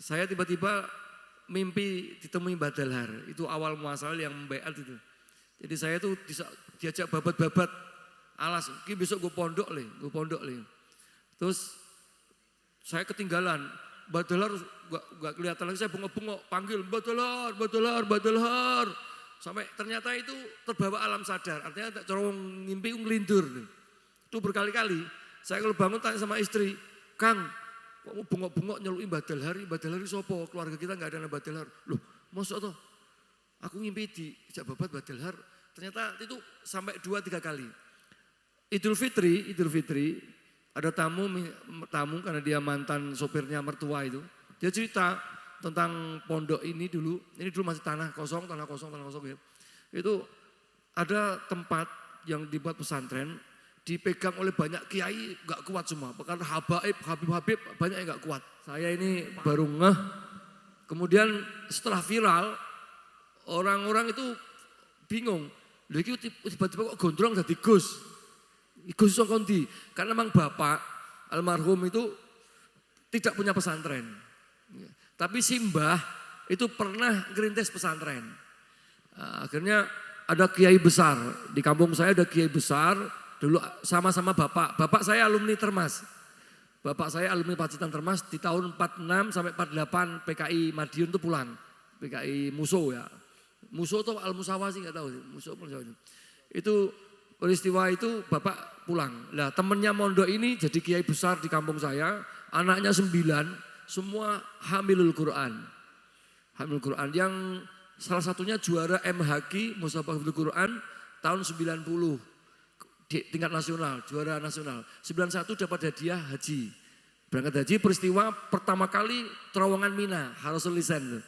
Saya tiba-tiba mimpi ditemui Mbah Dalhar. Itu awal muasal yang membaiat itu. Jadi saya tuh diajak babat-babat alas. Ki besok gue pondok le. Terus saya ketinggalan. Mbah Dalhar gak kelihatan lagi. Saya bengok-bengok panggil Mbah Dalhar. Sampai ternyata itu terbawa alam sadar. Artinya corong ngimpi ngelindur. Itu berkali-kali. Saya kalau bangun tanya sama istri, Kang, kok mau bengok-bengok nyeluki Mbah Dalhar sopo? Keluarga kita gak ada Mbah Dalhar. Loh, mosok toh? Aku ngimpi dijak babat Mbah Dalhar. Ternyata itu sampai 2-3 kali. Idul Fitri, ada tamu karena dia mantan sopirnya mertua itu. Dia cerita tentang pondok ini dulu masih tanah kosong ya. Itu ada tempat yang dibuat pesantren, dipegang oleh banyak kiai gak kuat semua. Bahkan Habib banyak yang gak kuat. Saya ini baru ngeh. Kemudian setelah viral, orang-orang itu bingung. Lha iki tiba-tiba kok gondrong dadi Gus. Gus iso kondi. Karena memang bapak almarhum itu tidak punya pesantren. Tapi Simbah itu pernah ngerintis pesantren. Akhirnya ada kiai besar. Di kampung saya ada kiai besar. Dulu sama-sama bapak. Bapak saya alumni Termas. Bapak saya alumni Pacitan Termas di tahun 46 sampai 48 PKI Madiun itu pulang. PKI Muso ya. Muso atau Al-Musawa sih gak tahu. Muso itu peristiwa itu bapak pulang. Nah temennya mondok ini jadi kiai besar di kampung saya. Anaknya 9. Semua hamilul Quran. Hamilul Quran yang salah satunya juara MHQ Musabaqah Quran tahun 90 di tingkat nasional, juara nasional. 91 dapat hadiah haji. Berangkat haji peristiwa pertama kali terowongan Mina, Harasul Lisan.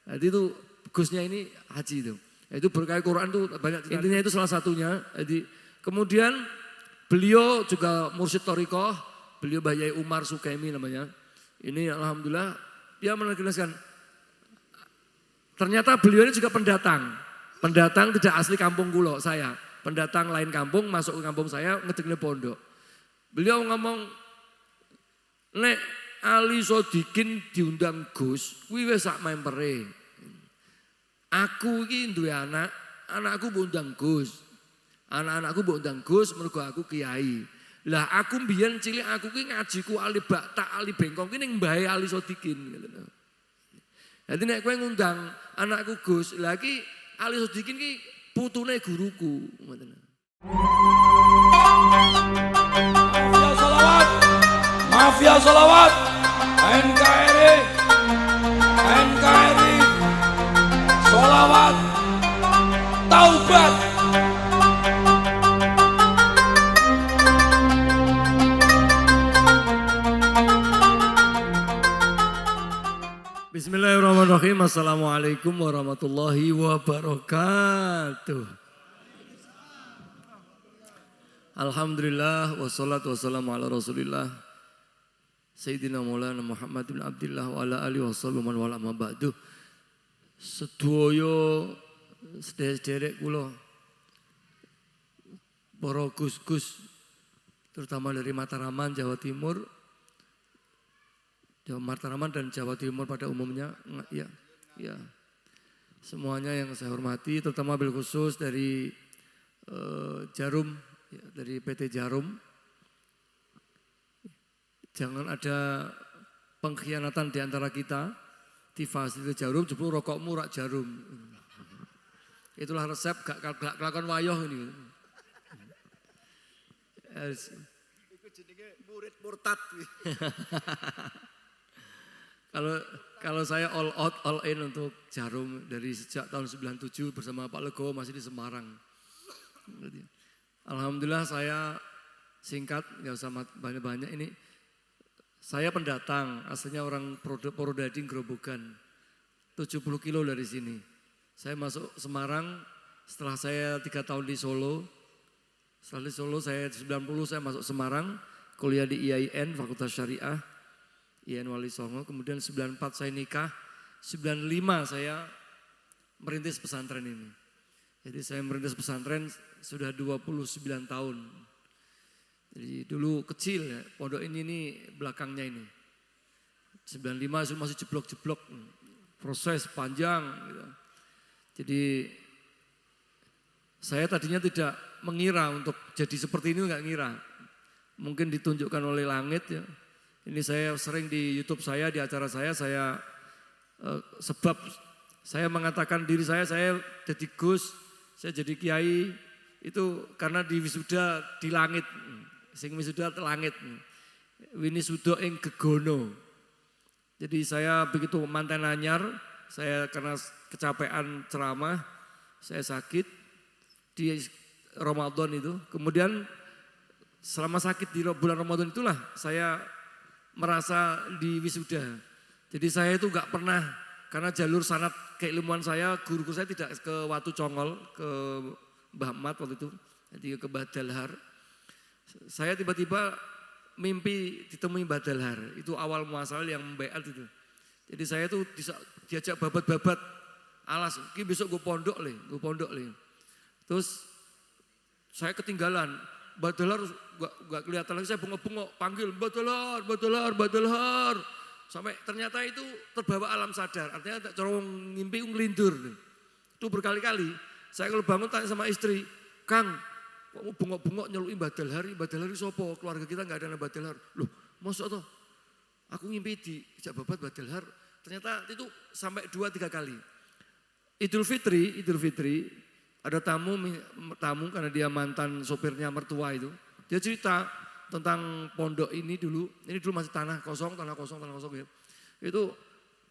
Jadi itu Gusnya ini haji itu. Itu berkait Quran tuh banyak intinya itu salah satunya. Jadi kemudian beliau juga mursyid thariqah, beliau Mbah Yai Umar Sukaimi namanya. Ini alhamdulillah dia menegaskan ternyata beliau ini juga pendatang. Pendatang tidak asli kampung kulo saya. Pendatang lain kampung masuk ke kampung saya ngedekne pondok. Beliau ngomong, "Nek Ali Sodikin diundang Gus, kuwi wis sak mempere. Aku iki duwe anakku mbok undang Gus. Anak-anakku mbok undang Gus mergo aku kiai. Lah aku mbiyen cilik aku ki ngajiku Ali Bakta, Ali Bengkong ki ning mbahe Ali Sodikin gitu. Jadi nek kowe ngundang anakku Gus, lah ki Ali Sodikin ki putune guruku ngoten. Mafia Sholawat, NKRI, Sholawat, Taubat. Bismillahirrahmanirrahim. Assalamualaikum warahmatullahi wabarakatuh. Alhamdulillah wassalatu wassalamu ala Rasulillah Sayyidina Maulana Muhammad bin Abdillah wa ala alihi wassallam wa ala ma ba'du. Sedaya sederek kula para gus-gus terutama dari Mataraman Jawa Timur, Mataraman dan Jawa Timur pada umumnya, ya, semuanya yang saya hormati, terutama bil khusus dari Jarum, ya, dari PT Jarum. Jangan ada pengkhianatan di antara kita. Di fasilitas Jarum, jebul rokokmu rak Jarum. Itulah resep gak kelakon wayoh ini. Iku jenenge murid murtad. Kalau saya all out, all in untuk Jarum dari sejak tahun 97 bersama Pak Legowo masih di Semarang. Alhamdulillah saya singkat, nggak usah banyak-banyak ini. Saya pendatang, aslinya orang Purwodadi Grobogan, 70 kilo dari sini. Saya masuk Semarang setelah saya 3 tahun di Solo. Setelah di Solo saya 90 saya masuk Semarang, kuliah di IAIN, Fakultas Syariah. IAIN Wali Songo, kemudian 94 saya nikah, 95 saya merintis pesantren ini. Jadi saya merintis pesantren sudah 29 tahun. Jadi dulu kecil ya, pondok ini belakangnya ini. 95 itu masih jeblok-jeblok, proses panjang gitu. Jadi saya tadinya tidak mengira untuk jadi seperti ini, enggak ngira. Mungkin ditunjukkan oleh langit ya. Ini saya sering di YouTube saya, di acara saya sebab saya mengatakan diri saya jadi Gus, saya jadi kiai itu karena di wisuda di langit, sing wisuda di langit. Winisuda ing gegono. Jadi saya begitu manten anyar, saya karena kecapean ceramah, saya sakit di Ramadan itu. Kemudian selama sakit di bulan Ramadan itulah saya merasa di wisuda. Jadi saya itu enggak pernah, karena jalur sanad keilmuan saya, guru saya tidak ke Watu Congol, ke Mbah Mat waktu itu, jadi ke Mbah Dalhar. Saya tiba-tiba mimpi ditemui Mbah Dalhar, itu awal muasal yang beat itu. Jadi saya tuh diajak babat-babat alas, ki besok gue pondok le. Terus saya ketinggalan, Mbah Dalhar gak kelihatan lagi, saya bengok-bengok panggil Mbah Dalhar. Sampai ternyata itu terbawa alam sadar, artinya corong ngimpi ngelindur. Itu berkali-kali, saya kalau bangun tanya sama istri, Kang, kok mau bengok-bengok nyeluki Mbah Dalhar sopo, keluarga kita gak ada Mbah Dalhar. Loh, mosok toh? Aku ngimpi di babat Mbah Dalhar, ternyata itu sampai 2-3 kali. Idul Fitri, ada tamu karena dia mantan sopirnya mertua itu. Dia cerita tentang pondok ini dulu masih tanah kosong ya. Itu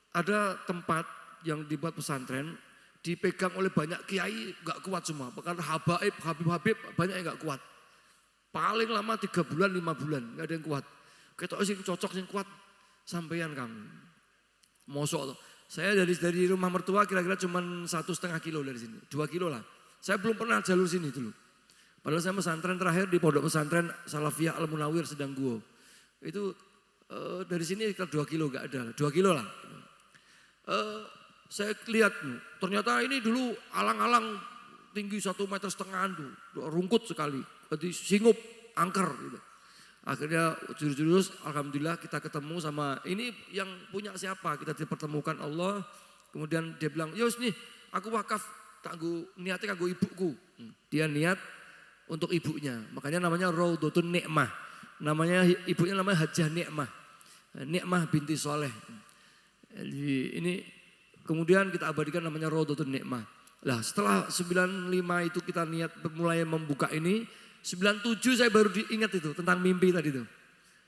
ada tempat yang dibuat pesantren, dipegang oleh banyak kiai gak kuat semua. Bahkan Habib banyak yang gak kuat. Paling lama 3 bulan, 5 bulan gak ada yang kuat. Ketok sing cocok sing kuat sampeyan kamu. Mosok tuh. Saya dari rumah mertua kira-kira cuma 1,5 kilo dari sini, 2 kilo lah. Saya belum pernah jalur sini dulu. Padahal saya pesantren terakhir di pondok pesantren Salafiyah Al Munawir Sedangguo. Itu dari sini 2 kilo gak ada, 2 kilo lah. Saya lihat ternyata ini dulu alang-alang tinggi 1,5 meter tuh, rungkut sekali, berarti singup, angker gitu. Akhirnya jurus-jurus, alhamdulillah kita ketemu sama ini yang punya siapa, kita dipertemukan Allah. Kemudian dia bilang, yos nih aku wakaf, niatnya kanggo ibuku. Dia niat untuk ibunya, makanya namanya Raudhatun Nikmah. Namanya ibunya namanya Hajah Nikmah binti Soleh. Jadi ini kemudian kita abadikan namanya Raudhatun Nikmah. Lah setelah 95 itu kita niat mulai membuka ini, 97 saya baru diingat itu tentang mimpi tadi itu.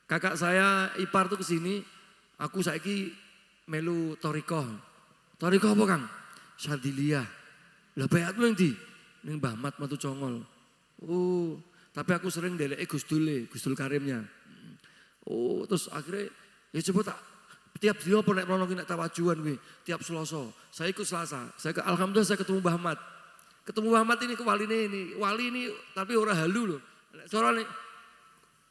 Kakak saya ipar tuh kesini, aku saiki melu torikoh. Torikoh apa Kang? Syadiliyah. Lah bayat lu ndi? Ning Mbah Mat Watu Congol. Oh, tapi aku sering ndeleke Gusdul Karimnya. Oh, terus akhirnya ya coba tak tiap dino apa nek menawa nek tawajuan kuwi, tiap Selasa. Saya ikut Selasa. Alhamdulillah saya ketemu Mbah Mat. Ketemu Mbah Mat ini ke wali ini tapi ora halu loh. Soalnya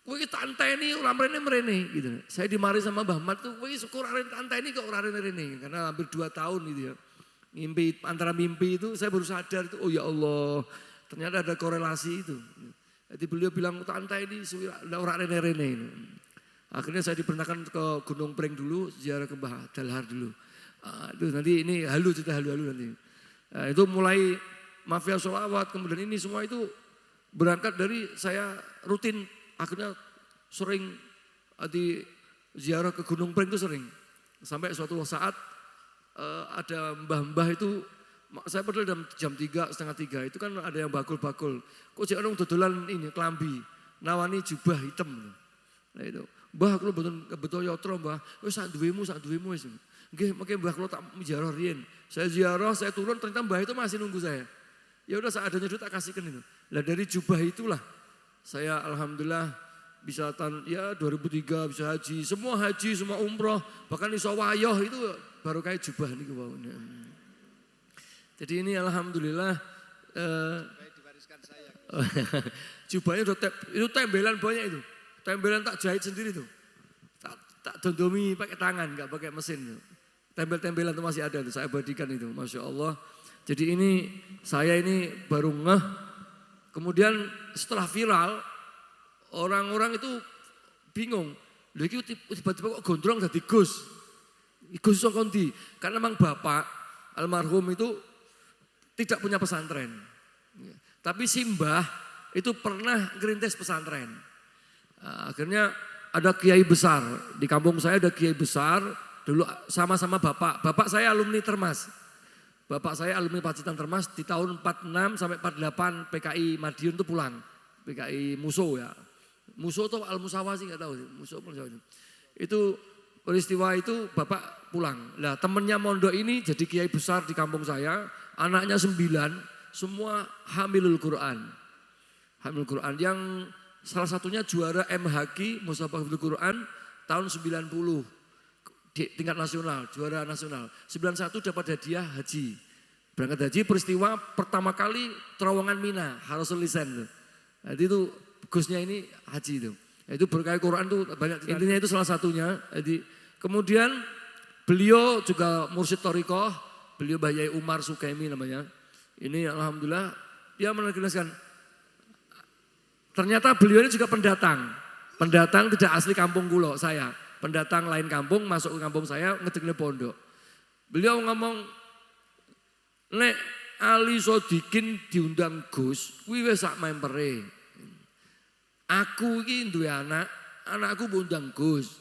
kowe iki tak enteni ora mrene gitu. Saya dimari sama Mbah Mat tuh kowe syukur ora enteni kok ora rene karena hampir 2 tahun gitu ya. Mimpi antara mimpi itu saya baru sadar itu, oh ya Allah, ternyata ada korelasi itu. Jadi beliau bilang tante ini orang rene-rene ini. Akhirnya saya diperintahkan ke Gunung Pring dulu, ziarah ke Mbah Dalhar dulu. Itu nanti ini cerita halu nanti. Itu mulai mafia sholawat, kemudian ini semua itu berangkat dari saya rutin. Akhirnya sering di ziarah ke Gunung Pring itu sering. Sampai suatu saat ada mbah-mbah itu, saya padahal jam 3, setengah 3 itu kan ada yang bakul-bakul. Kok jek orang dodolan ini kelambi, nawani jubah hitam. Nah itu, mbah kula betul yotro mbah, wis sak duwemu wis. Nggih, mengke mbah kula tak ziarah riyen. Saya ziarah, saya turun ternyata mbah itu masih nunggu saya. Ya udah seadanya duit tak kasihkan itu. Lah dari jubah itulah saya alhamdulillah bisa 2003 bisa haji, semua umroh, bahkan iso wayoh itu baru kayak jubah niku wau. Jadi ini alhamdulillah diwariskan saya. jubahnya itu tembelan banyak itu. Tembelan tak jahit sendiri tuh. Tak dondomi pakai tangan, enggak pakai mesin tuh. Tembel-tembelan itu masih ada tuh, saya abadikan itu, Masya Allah. Jadi saya ini baru ngeh. Kemudian setelah viral, orang-orang itu bingung. Lha iki tiba-tiba kok gondrong dadi Gus. Gus Sokondi, karena memang bapak almarhum itu tidak punya pesantren. Tapi Simbah itu pernah ngerintis pesantren. Akhirnya ada kiai besar, di kampung saya ada kiai besar, dulu sama-sama bapak. Bapak saya alumni Termas. Bapak saya alumni Pacitan Termas di tahun 46 sampai 48 PKI Madiun itu pulang. PKI Muso ya. Muso atau Al-Musawa sih nggak tahu. Muso itu peristiwa itu bapak pulang. Nah temennya mondok ini jadi kiai besar di kampung saya. Anaknya 9, semua hamilul Quran. Hamilul Quran yang salah satunya juara MHQ Musabbah Hifdzul Quran tahun 90 di tingkat nasional, juara nasional. 91 dapat hadiah haji. Berangkat haji peristiwa pertama kali terowongan Mina, Harasul Lisan. Jadi itu Gusnya ini haji itu. Itu berkait Quran itu banyak. Intinya itu salah satunya. Jadi kemudian beliau juga mursyid thariqah, beliau Mbah Yai Umar Sukaimi namanya. Ini alhamdulillah dia menegaskan ternyata beliau ini juga pendatang. Pendatang tidak asli kampung kulo saya. Pendatang lain kampung masuk ke kampung saya ngedekne pondok. Beliau ngomong, "Nek Ali Sodikin diundang Gus, kuwi wis sak mempere. Aku iki duwe anak, anakku mbok undang Gus.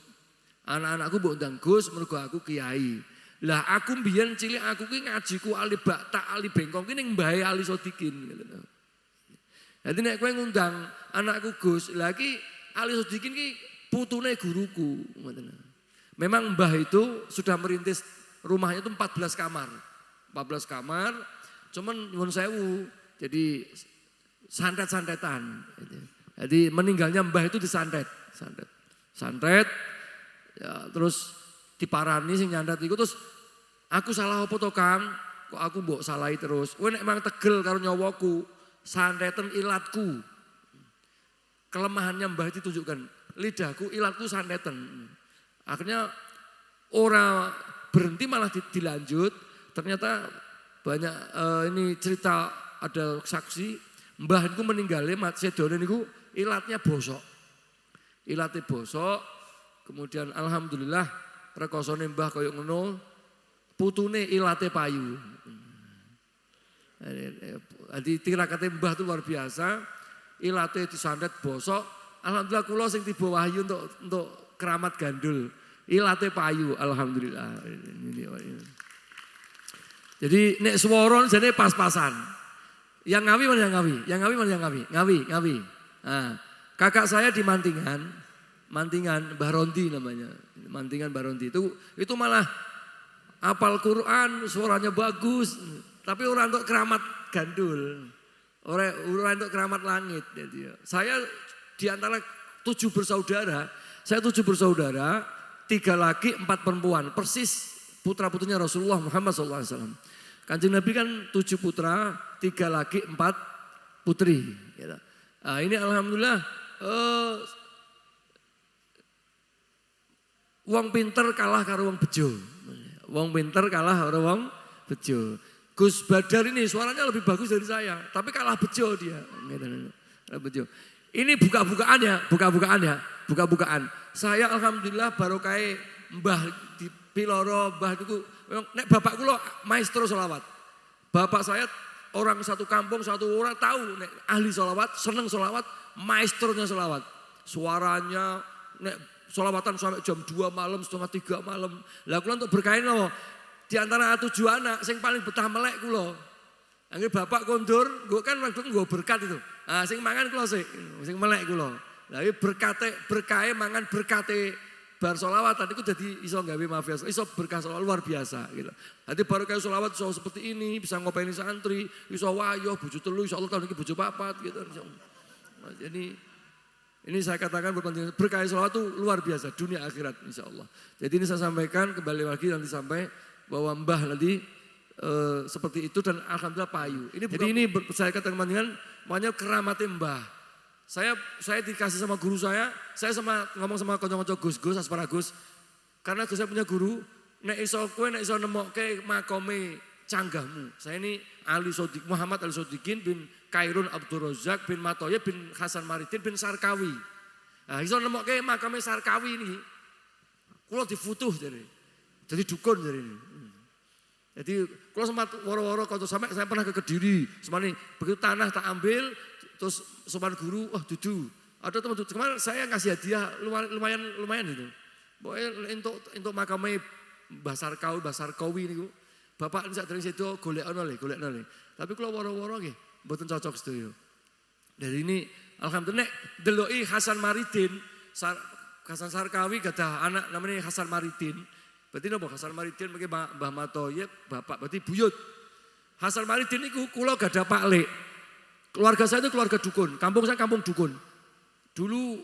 Anak-anakku mbok undang Gus mergo aku kiai. Lah aku mbiyen cilik aku ki ngajiku Ali Bakta, Ali Bengkong ki ning mbahe Ali Sodikin." Jadi nek kowe ngundang anakku Gus, lah ki Ali Sodikin ki putune guruku. Memang mbah itu sudah merintis rumahnya itu 14 kamar. 14 kamar, cuman nyuwun sewu, jadi santet-santetan. Jadi meninggalnya mbah itu disantet. Santet, ya, terus diparani sing nyantet iku terus aku salah apa to Kang? Kok aku mbok salahi terus. Kowe nek emang tegel karo nyawaku, santetan ilatku. Kelemahannya mbah ditunjukkan. Lidahku, ilatku santetan. Akhirnya orang berhenti malah dilanjut. Ternyata banyak ini cerita ada saksi. Mbah itu meninggalnya mat sedone niku ilatnya bosok. Ilatnya bosok. Kemudian alhamdulillah rekosone mbah koyo ngono. Putune ilate payu. Jadi tirakate mbah itu luar biasa. Ilate disantet bosok. Alhamdulillah kula sing tiba wahyu untuk keramat gandul. Ilate payu alhamdulillah. Jadi nek swara jane pas-pasan. Yang ngawi mana yang ngawi? Yang ngawi mana yang ngawi? Ngawi. Nah, kakak saya di Mantingan Mbah Rondi namanya. Mantingan Mbah Rondi itu malah hafal Quran, suaranya bagus, tapi orang untuk keramat gandul. Orang untuk keramat langit. Jadi, saya di antara 7 bersaudara, 3 laki 4 perempuan, persis putra-putrinya Rasulullah Muhammad SAW. Kanjeng Nabi kan 7 putra, 3 laki 4 putri. Nah, ini alhamdulillah wong pinter kalah karo wong bejo. Wong pinter kalah karo wong bejo. Gus Badar ini suaranya lebih bagus dari saya, tapi kalah bejo dia. Bejo. Ini buka-bukaan. Saya alhamdulillah barokai mbah di Piloro, mbah itu nek bapak kula maestro sholawat. Bapak saya orang satu kampung, satu orang tahu nek ahli sholawat, seneng sholawat, maestronya sholawat. Suaranya nek sholawatan sampai jam 2 malam, setengah 3 malam. Lah kula untuk berkain loh. Di antara 7 anak sing paling betah melek kula. Angger bapak kondur, nggo kan waktu nggo berkat itu. Ah sing mangan kula sing melek kula. Lah iki berkahe mangan berkate bar sholawatan itu jadi iso gawe mafia, iso berkah sholawat luar biasa gitu. Nanti baru kayak sholawat iso seperti ini, bisa ngopeni santri, iso wayo, bojo telu, insya Allah tahun ini bojo papat gitu. Nah, jadi ini saya katakan berkah sholawat itu luar biasa, dunia akhirat insya Allah. Jadi ini saya sampaikan kembali lagi nanti sampai bahwa mbah nanti seperti itu dan alhamdulillah payu. Jadi ini saya katakan teman-teman, makanya keramatnya mbah. Saya dikasih sama guru saya ngomong sama kanca-kanca Gus asparagus. Karena saya punya guru, nek iso nemokke makome canggahmu. Saya ini Muhammad Ali Sodikin bin Kairun Abdul Razak bin Matoye bin Hasan Maridin bin Sarkawi. Nah, iso nemokke makome Sarkawi ini. Kula difutuh jadi. Jadi dukun jadi ini. Jadi kalau sempat woro-woro kalau sampai saya pernah ke Kediri, semani begitu tanah tak ambil, terus sopan guru, dudu. Ada teman kemarin saya ngasih hadiah lumayan itu. Pokoknya untuk makamnya Mbah Sarkawi niku. Bapak sak dari situ golekno le. Tapi kalau woro-woro nggih mboten cocok sedaya. Jadi ini alhamdulillah deloki Hasan Maridin, Hasan Sarkawi gadah anak namanya Hasan Maridin. Berarti napa Hasan Maridin mengke Mbah Matoyib bapak berarti buyut. Hasan Maridin niku kula gadah Pak Lek. Keluarga saya itu keluarga dukun, kampung saya kampung dukun. Dulu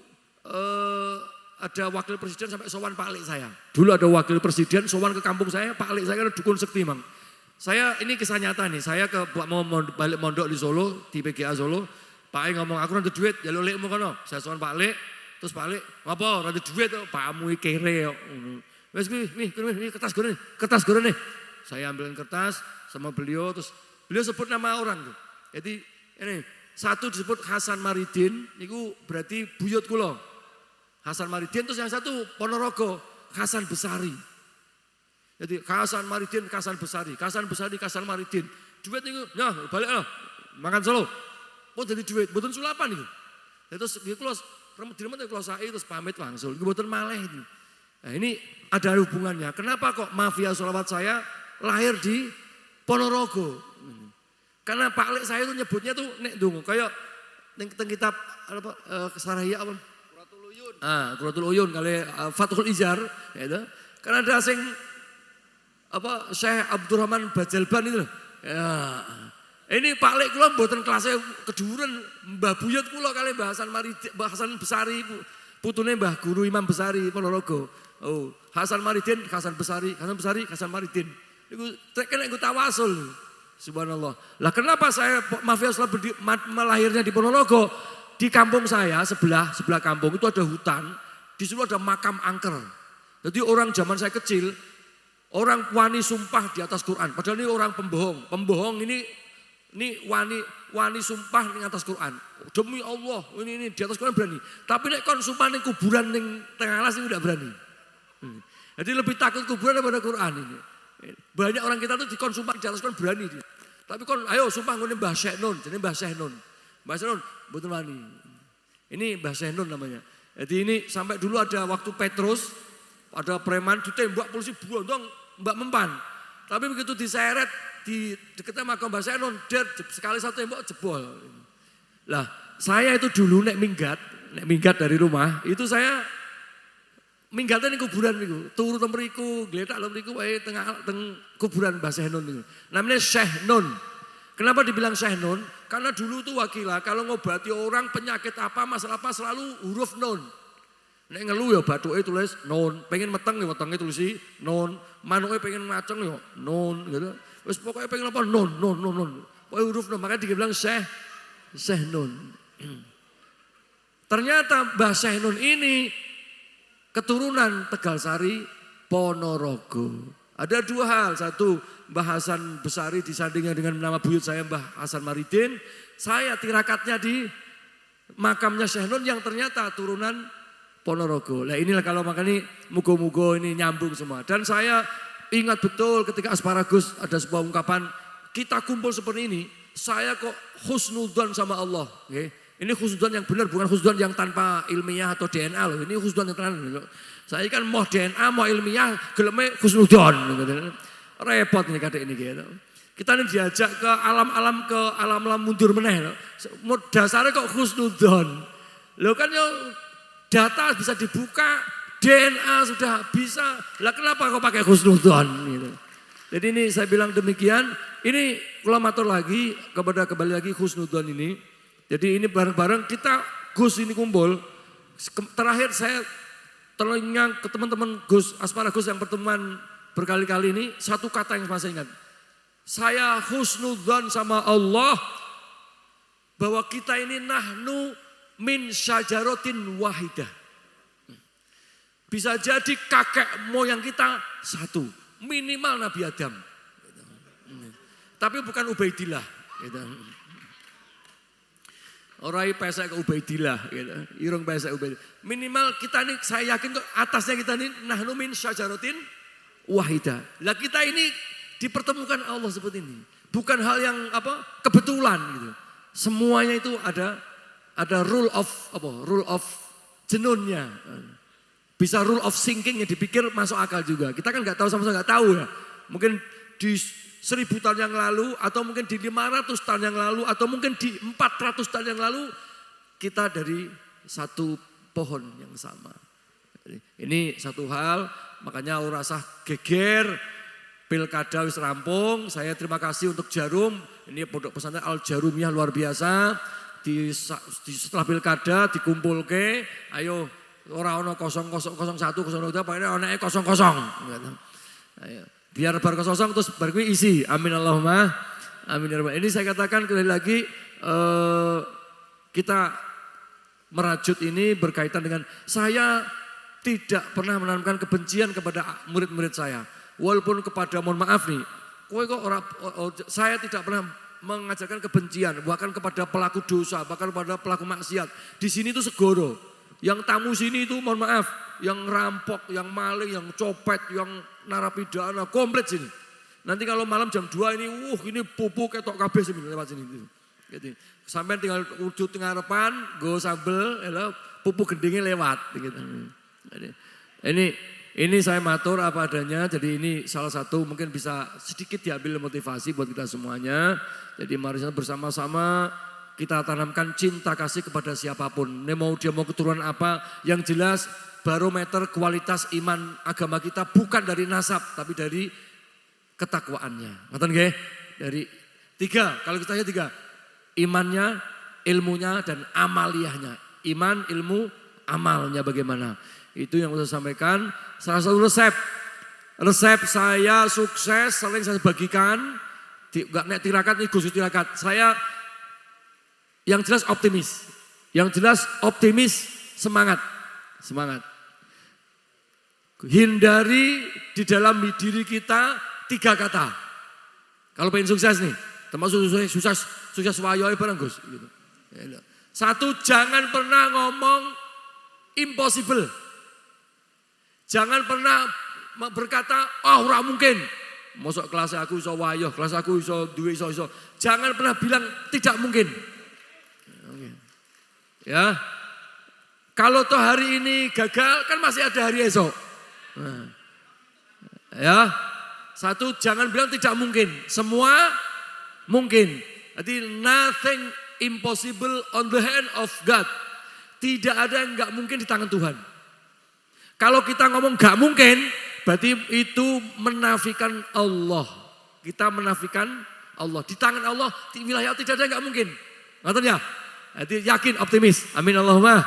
ada wakil presiden sampai sowan Pak Lek saya. Dulu ada wakil presiden sowan ke kampung saya, Pak Lek saya kan dukun sekti mang. Saya ini kisah nyata nih, saya mau balik mondok di Solo, di PGA Solo. Pak Lek ngomong aku nanti duit, jalur lekmu kono. Saya sowan Pak Lek, terus Pak Lek, "Ngapa nanti duit kok pakmu kere kok." Wes nih kertas gore nih. Saya ambilin kertas sama beliau, terus beliau sebut nama orang tuh. Jadi ini satu disebut Hasan Maridin, niku berarti buyut kula. Hasan Maridin, terus yang satu Ponorogo, Hasan Besari. Jadi Hasan Maridin, Hasan Besari, Hasan Maridin. Duit niku, nah balik loh, makan Solo. Oh jadi duit, mboten sulapan niku. Terus kula diremut kula sae terus pamit wangsul, niku mboten maleh itu. Nah ini ada hubungannya. Kenapa kok mafia sholawat saya lahir di Ponorogo? Karena Pak Lek saya itu nyebutnya tuh nek dungu kayak teng kitab apa Sarahiyah apa? Quratul Uyun kali Fathul Izar gitu. Karena ada sing apa Syekh Abdurrahman Bajalban itu loh. Ya. Ini Pak Lek kula mboten kelasnya keduren Mbah Buyut kula kali Mbah Hasan Besari putune Mbah Guru Imam Besari Ponorogo. Oh, Hasan Maridin, Hasan Besari, Hasan Maridin. Iku kena iku tawasul. Subhanallah. Lah kenapa saya mafia sholat melahirnya di Ponorogo? Di kampung saya sebelah kampung itu ada hutan, di situ ada makam angker. Jadi orang zaman saya kecil, orang wani sumpah di atas Quran. Padahal ini orang pembohong. Pembohong ini wani sumpah di atas Quran. Demi Allah, ini di atas Quran berani. Tapi nek kon sumpah ning kuburan ning tengah alas itu tidak berani. Jadi lebih takut kuburan daripada Quran ini. Banyak orang kita tuh dikonsumsi di atas Quran berani dia. Tapi kon ayo sumpah ngene Mbah Syekh Nun, jenenge Mbah Syekh Nun. Mbah Syekh Nun mboten wani. Ini Mbah Syekh Nun namanya. Jadi ini sampai dulu ada waktu Petrus, ada preman ditembak polisi buondong Mbak Mempan. Tapi begitu diseret di dekatnya makam Mbah Syekh Nun, sekali satu tembak jebol. Lah, saya itu dulu nek minggat dari rumah, itu saya minggatnya di kuburan niku, turu teng mriku, gletak lho mriku wae teng kuburan Mbah Syekh Nun niku. Namanya Syekh Nun. Kenapa dibilang Syekh Nun? Karena dulu tuh wakila kalau ngobati orang penyakit apa, masalah apa selalu huruf Nun. Nek ngeluh ya bathuke tulis Nun, pengen meteng ya metenge tulisi Nun, manuke pengen ngaceng ya Nun gitu. Wis pokoknya pengen apa Nun. Pokoknya huruf Nun, makanya dibilang Syekh Nun. Ternyata Mbah Syekh Nun ini keturunan Tegalsari Ponorogo. Ada dua hal, satu Mbah Hasan Besari disandingkan dengan nama buyut saya Mbah Hasan Maridin. Saya tirakatnya di makamnya Syekh Nun yang ternyata turunan Ponorogo. Nah inilah kalau makanya mugo-mugo ini nyambung semua. Dan saya ingat betul ketika Asparagus ada sebuah ungkapan, kita kumpul seperti ini, saya kok husnudzon sama Allah. Okay? Ini husnudzon yang benar, bukan husnudzon yang tanpa ilmiah atau DNA loh. Ini husnudzon yang tenan. Saya kan mau DNA, mau ilmiah, geleme husnudzon. Repot nih kadek ini gitu. Kita ini diajak ke alam-alam mundur meneh. Dasarnya kok husnudzon. Loh kan yo data bisa dibuka, DNA sudah bisa. Lah kenapa kok pakai husnudzon gitu. Jadi ini saya bilang demikian. Ini kalau matur lagi kembali lagi husnudzon ini. Jadi ini bareng-bareng kita Gus ini kumpul. Terakhir saya teringat ke teman-teman Gus Asparagus yang pertemuan berkali-kali ini. Satu kata yang masih ingat. Saya husnudzon sama Allah. Bahwa kita ini nahnu min syajarotin wahidah. Bisa jadi kakek moyang kita satu. Minimal Nabi Adam. Tapi bukan Ubaidillah. Orang pesek ke Ubaidillah, gitu. Irung pesek Ubaidillah. Minimal kita ini, saya yakin kok atasnya kita ini nahnu min syajaratin wahida. Lah kita ini dipertemukan Allah seperti ini. Bukan hal yang kebetulan gitu. Semuanya itu ada rule of jenunnya. Bisa rule of thinking yang dipikir masuk akal juga. Kita kan nggak tahu, sama-sama nggak tahu ya. Mungkin di 1000 tahun yang lalu, atau mungkin di 500 tahun yang lalu, atau mungkin di 400 tahun yang lalu, kita dari satu pohon yang sama. Ini satu hal, makanya aku rasa geger, pilkada wis rampung. Saya terima kasih untuk Jarum, ini pondok pesantren Al Jarumiyah luar biasa. Setelah pilkada dikumpulke, ayo ora ono 0001 02 pokoknya ono 00. Ayo. Biar bar kosong terus bar kuwi isi. Amin Allahumma. Amin ya rabbal. Ini saya katakan kembali lagi kita merajut ini berkaitan dengan saya tidak pernah menanamkan kebencian kepada murid-murid saya. Walaupun kepada, mohon maaf nih, saya tidak pernah mengajarkan kebencian bahkan kepada pelaku dosa, bahkan kepada pelaku maksiat. Di sini itu segoro. Yang tamu sini itu mohon maaf, yang rampok, yang maling, yang copet, yang narapidana, komplit sini. Nanti kalau malam jam 2 ini pupuk ketok kabeh sini lewat sini. Gitu. Sampai tinggal wujud tengah harapan, go sambel, pupuk gendingnya lewat. Gitu. Ini saya matur apa adanya, jadi ini salah satu mungkin bisa sedikit diambil motivasi buat kita semuanya. Jadi mari bersama-sama kita tanamkan cinta kasih kepada siapapun. Dia mau keturunan apa, yang jelas barometer kualitas iman agama kita bukan dari nasab, tapi dari ketakwaannya. Ngerti nggih? Dari 3, kalau kita 3. Imannya, ilmunya, dan amaliyahnya. Iman, ilmu, amalnya bagaimana. Itu yang saya sampaikan. Salah satu resep saya sukses sering saya bagikan. Enggak nek tirakat nih Gus tirakat. Saya yang jelas optimis. Yang jelas optimis, semangat. Hindari di dalam diri kita 3 kata. Kalau pengen sukses nih, termasuk sukses wayohe bareng Gus. Gitu. 1, jangan pernah ngomong impossible. Jangan pernah berkata, ora mungkin. Mosok kelas aku iso wayoh, kelas aku iso duwe iso. Jangan pernah bilang tidak mungkin. Ya, kalau toh hari ini gagal kan masih ada hari esok. Nah, ya, 1, jangan bilang tidak mungkin, semua mungkin. Jadi nothing impossible on the hand of God. Tidak ada yang nggak mungkin di tangan Tuhan. Kalau kita ngomong nggak mungkin, berarti itu menafikan Allah. Kita menafikan Allah. Di tangan Allah, di wilayah tidak ada yang nggak mungkin. Ngerti ya? Jadi yakin, optimis. Amin Allahumma.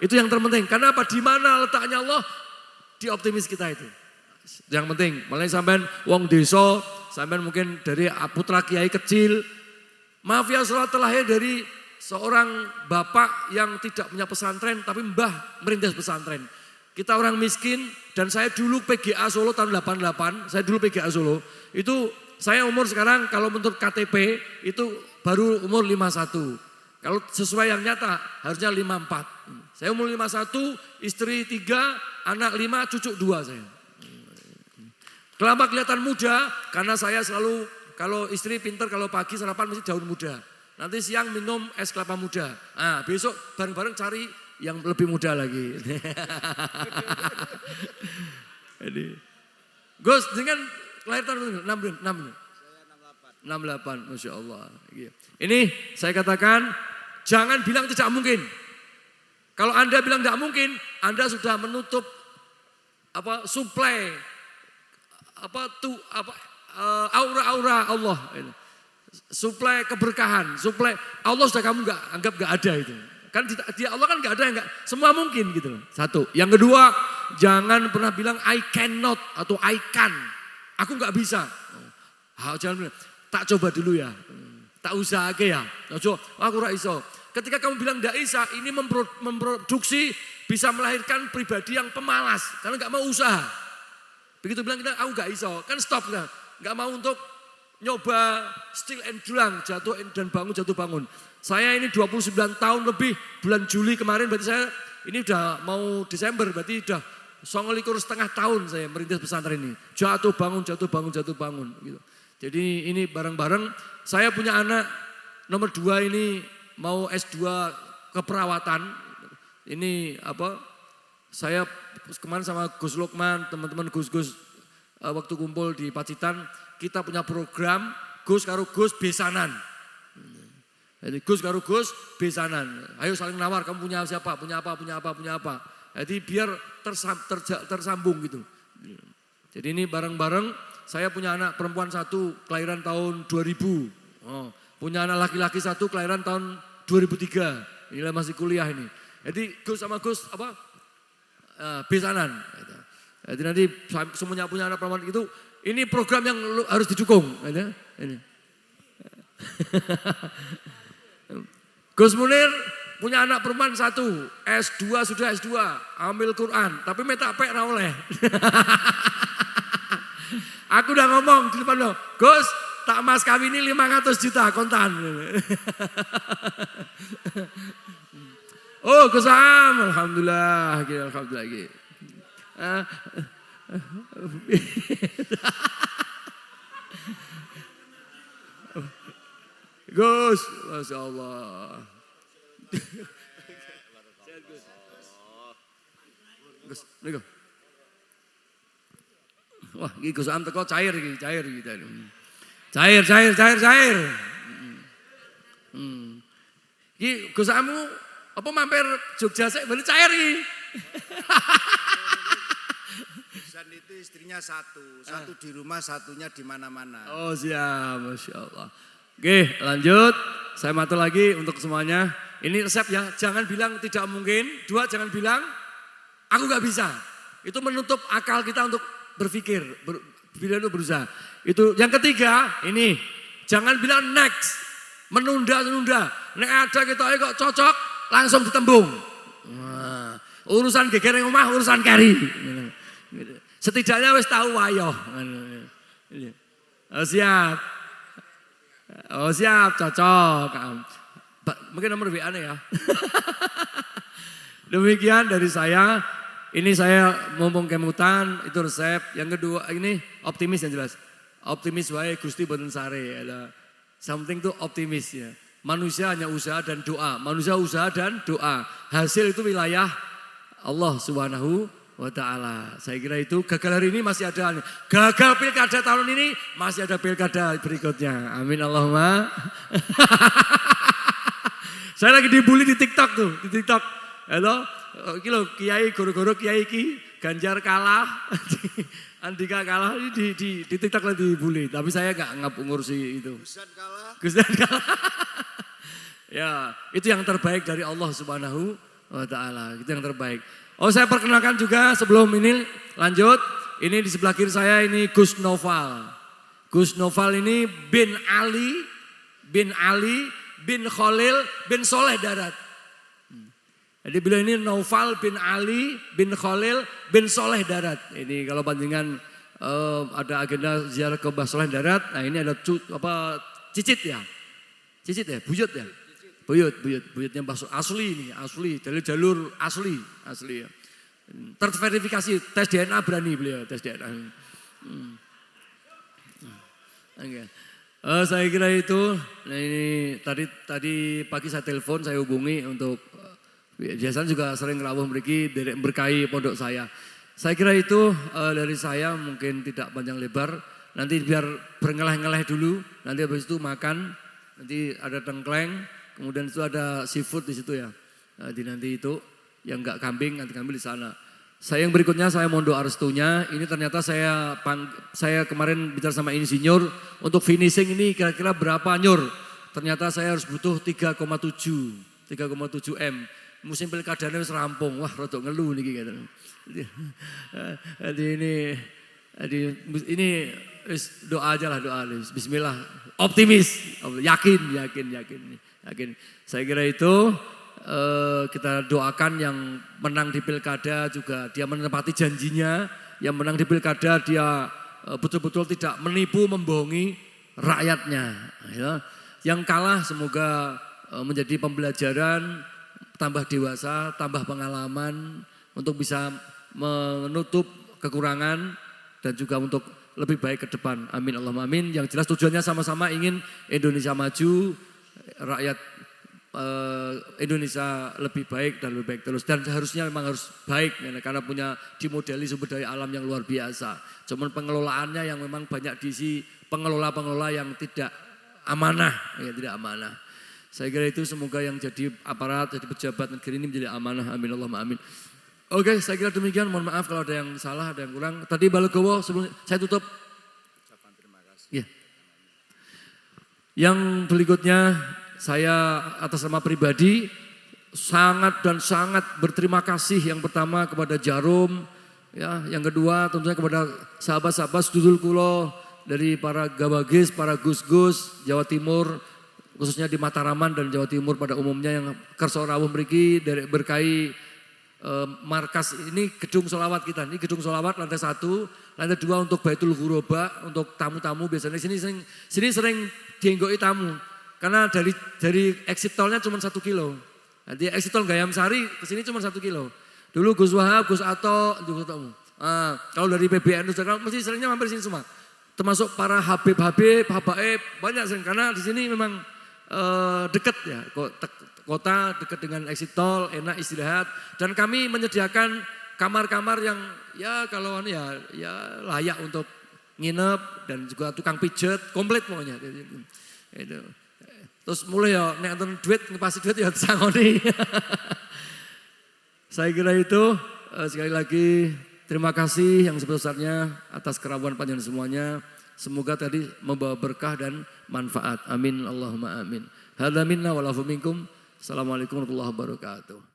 Itu yang terpenting. Karena apa? Di mana letaknya Allah? Di optimis kita itu. Yang penting. Mulai sampean wong desa, sampean mungkin dari putra kiai kecil. Maaf ya, salah terlahir dari seorang bapak yang tidak punya pesantren, tapi mbah merintis pesantren. Kita orang miskin, dan saya dulu PGA Solo tahun 88. Saya dulu PGA Solo. Itu saya umur sekarang kalau menurut KTP itu baru umur 51. Kalau sesuai yang nyata harusnya 54. Saya umur 51, istri 3, anak 5, cucu 2 saya. Kenapa kelihatan muda? Karena saya selalu, kalau istri pinter, kalau pagi sarapan mesti daun muda. Nanti siang minum es kelapa muda. Nah, besok bareng-bareng cari yang lebih muda lagi. Gus, dengan lahir tahun 6. 68, Masya Allah. Ini saya katakan, jangan bilang tidak mungkin. Kalau Anda bilang tidak mungkin, Anda sudah menutup suplai aura-aura Allah. Suplai keberkahan, suplai Allah sudah kamu anggap nggak ada itu. Kan di Allah kan nggak ada, nggak semua mungkin gitu. 1. Yang kedua, jangan pernah bilang I cannot atau I can. Aku nggak bisa. Jangan bilang, tak coba dulu ya. Tak usah ya. Aku nggak iso. Ketika kamu bilang tidak bisa, ini memproduksi bisa melahirkan pribadi yang pemalas karena nggak mau usaha. Begitu bilang kita, aku nggak iso, kan stop kita. Nggak mau untuk nyoba still and dulang, jatuh dan bangun, jatuh bangun. Saya ini 29 tahun lebih, bulan Juli kemarin berarti saya ini udah mau Desember, berarti udah setengah tahun saya merintis pesantren ini. Jatuh bangun gitu. Jadi ini bareng-bareng. Saya punya anak nomor 2 ini mau S2 keperawatan. Ini saya kemarin sama Gus Lukman, teman-teman Gus-Gus waktu kumpul di Pacitan, kita punya program Gus karo Gus besanan. Jadi Gus karo Gus besanan. Ayo saling nawar, kamu punya siapa, punya apa. Jadi biar tersambung gitu. Jadi ini bareng-bareng, saya punya anak perempuan 1 kelahiran tahun 2000. Punya anak laki-laki 1 kelahiran tahun 2003. Inilah masih kuliah ini. Jadi Gus sama Gus besanan. Jadi nanti semuanya punya anak perempuan itu, ini program yang harus didukung. Ini. Gus Munir punya anak perempuan 1, S2 sudah S2, ambil Quran, tapi metapek ra oleh. Aku udah ngomong di depan lo, Gus, tak mas kawin ini 500 juta kontan. Oh Gus Am, alhamdulillah. Gus, Masya Allah. Gus, nih wah, ini Gus Am teko cair gitu. Cair. Ini Gus Ammu apa mampir Jogja sih, balik cair ini. Gus itu istrinya 1 di rumah, 1-nya di mana-mana. Oh siap, Masya Allah. Oke lanjut, saya matur lagi untuk semuanya. Ini resep ya, jangan bilang tidak mungkin. 2, jangan bilang aku gak bisa. Itu menutup akal kita untuk berpikir, berusaha. Itu yang ketiga, ini jangan bilang next, menunda. Nek ada kita kok cocok, langsung ditembung. Nah, urusan geger yang rumah, urusan carry. Setidaknya wis tahu wayo. Oh siap, cocok. Mungkin nomor WA-nya ya. Demikian dari saya. Ini saya mumpung kemutan, itu resep. Yang kedua ini optimis yang jelas. Optimis wae Gusti boten sare. Ada something tuh optimis ya. Manusia hanya usaha dan doa. Hasil itu wilayah Allah Subhanahu wa ta'ala. Saya kira itu gagal hari ini masih ada. Gagal pilkada tahun ini masih ada pilkada berikutnya. Amin Allahumma. Saya lagi dibully di TikTok tuh. Halo. Kilo kiai goro-goro kiai ki Ganjar kalah, Andika kalah di TikTok lagi dibully. Tapi saya nggak ngurusi itu. Gusan kalah. Ya, itu yang terbaik dari Allah Subhanahu wa ta'ala. Itu yang terbaik. Oh, saya perkenalkan juga sebelum ini lanjut. Ini di sebelah kiri saya ini Gus Noval. Gus Noval ini bin Ali bin Khalil bin Soleh Darat. Jadi beliau ini Noval bin Ali bin Khalil bin Soleh Darat. Ini kalau panjangan ada agenda ziarah ke Mbah Soleh Darat. Nah ini ada cicit ya, buyut ya. Buyutnya Mbah Soleh asli dari jalur asli ya. Terverifikasi tes DNA berani beliau tes DNA. Okay. Saya kira itu. Nah ini tadi pagi saya telepon, saya hubungi untuk biasanya juga sering rawuh mriki derek berkahi pondok saya. Saya kira itu dari saya, mungkin tidak panjang lebar. Nanti biar berngeleh-ngeleh dulu, nanti habis itu makan, nanti ada tengkleng, kemudian itu ada seafood di situ ya. Nanti itu yang enggak kambing, nanti kambing di sana. Saya yang berikutnya saya mohon doa restunya. Ini ternyata saya kemarin bicara sama insinyur untuk finishing ini kira-kira berapa nyur. Ternyata saya harus butuh 3,7 M. Musim pilkadanya wis rampung. Wah, rodok ngeluh niki gitu. Jadi ini doa aja lah, doa. Bismillah. Optimis, yakin. Saya kira itu kita doakan yang menang di pilkada juga dia menepati janjinya. Yang menang di pilkada dia betul-betul tidak menipu, membohongi rakyatnya. Ya. Yang kalah semoga menjadi pembelajaran, tambah dewasa, tambah pengalaman untuk bisa menutup kekurangan dan juga untuk lebih baik ke depan. Amin Allahumma amin. Yang jelas tujuannya sama-sama ingin Indonesia maju, rakyat Indonesia lebih baik dan lebih baik terus. Dan seharusnya memang harus baik ya, karena punya dimodeli sumber daya alam yang luar biasa. Cuman pengelolaannya yang memang banyak diisi pengelola-pengelola yang tidak amanah, ya tidak amanah. Saya kira itu semoga yang jadi aparat, jadi pejabat negeri ini menjadi amanah. Amin Allahumma amin. Oke, saya kira demikian. Mohon maaf kalau ada yang salah, ada yang kurang. Tadi Balegowo sebelum saya tutup. Ya. Yang berikutnya saya atas nama pribadi sangat dan sangat berterima kasih yang pertama kepada Jarum, ya, yang kedua tentunya kepada sahabat-sahabat sedulur kula dari para Gawagis, para Gus-gus Jawa Timur, khususnya di Mataraman dan Jawa Timur pada umumnya yang kersa rawuh mriki dari berkahi markas ini gedung sholawat kita. Ini gedung sholawat lantai 1, lantai 2 untuk Baitul Ghuraba, untuk tamu-tamu biasanya sini sering dienggoki tamu. Karena dari exit tolnya cuma 1 kilo. Nanti exit tol Gayam Sari ke sini cuma 1 kilo. Dulu Gus Wahab, Gus Ato, juga ketemu. Kalau dari PBN mesti seringnya mampir sini semua. Termasuk para Habib-Habib, Habaib, banyak sering. Karena di sini memang dekat ya, kota dekat dengan exit tol, enak istirahat. Dan kami menyediakan kamar-kamar yang ya kalau ya layak untuk nginep dan juga tukang pijet, komplit pokoknya. Itu. Terus mulai ya nek enten duit ngepasi duit ya disangoni. Saya kira itu sekali lagi terima kasih yang sebesar-besarnya atas kerawan panjenengan semuanya. Semoga tadi membawa berkah dan manfaat. Amin Allahumma amin. Hadza minna wa lafu minkum. Assalamualaikum warahmatullahi wabarakatuh.